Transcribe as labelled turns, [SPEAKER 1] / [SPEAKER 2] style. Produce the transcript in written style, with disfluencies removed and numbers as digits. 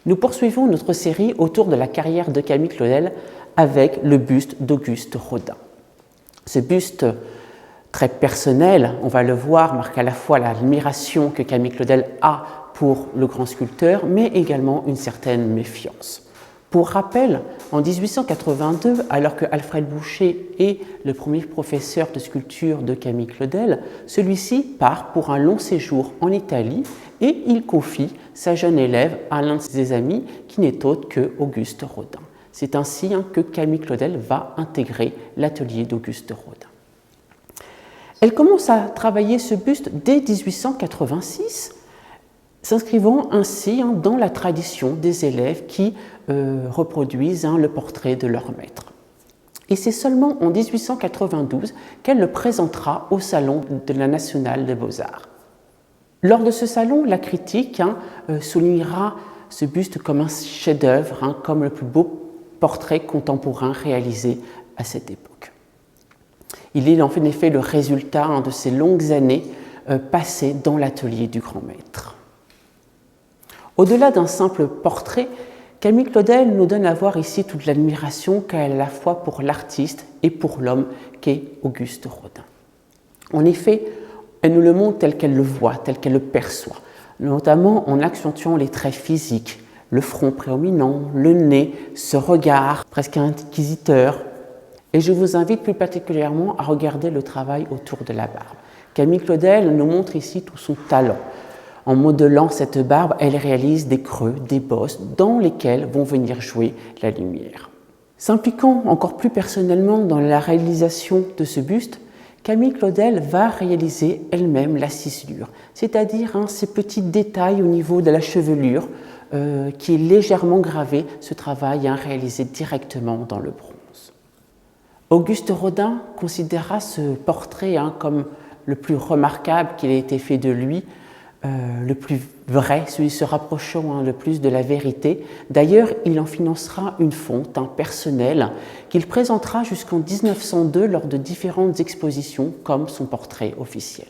[SPEAKER 1] Nous poursuivons notre série autour de la carrière de Camille Claudel avec le buste d'Auguste Rodin. Ce buste très personnel, on va le voir, marque à la fois l'admiration que Camille Claudel a pour le grand sculpteur, mais également une certaine méfiance. Pour rappel, en 1882, alors que Alfred Boucher est le premier professeur de sculpture de Camille Claudel, celui-ci part pour un long séjour en Italie et il confie sa jeune élève à l'un de ses amis qui n'est autre que Auguste Rodin. C'est ainsi que Camille Claudel va intégrer l'atelier d'Auguste Rodin. Elle commence à travailler ce buste dès 1886, s'inscrivant ainsi dans la tradition des élèves qui reproduisent le portrait de leur maître. Et c'est seulement en 1892 qu'elle le présentera au Salon de la Nationale des Beaux-Arts. Lors de ce salon, la critique soulignera ce buste comme un chef-d'œuvre, comme le plus beau portrait contemporain réalisé à cette époque. Il est en effet le résultat de ces longues années passées dans l'atelier du grand maître. Au-delà d'un simple portrait, Camille Claudel nous donne à voir ici toute l'admiration qu'elle a à la fois pour l'artiste et pour l'homme qu'est Auguste Rodin. En effet, elle nous le montre tel qu'elle le voit, tel qu'elle le perçoit, notamment en accentuant les traits physiques, le front prédominant, le nez, ce regard presque inquisiteur. Et je vous invite plus particulièrement à regarder le travail autour de la barbe. Camille Claudel nous montre ici tout son talent. En modelant cette barbe, elle réalise des creux, des bosses dans lesquels vont venir jouer la lumière. S'impliquant encore plus personnellement dans la réalisation de ce buste, Camille Claudel va réaliser elle-même la ciselure, c'est-à-dire ces petits détails au niveau de la chevelure qui est légèrement gravé, ce travail réalisé directement dans le bronze. Auguste Rodin considéra ce portrait comme le plus remarquable qu'il ait été fait de lui, le plus vrai, celui se rapprochant le plus de la vérité. D'ailleurs, il en financera une fonte personnelle qu'il présentera jusqu'en 1902 lors de différentes expositions comme son portrait officiel.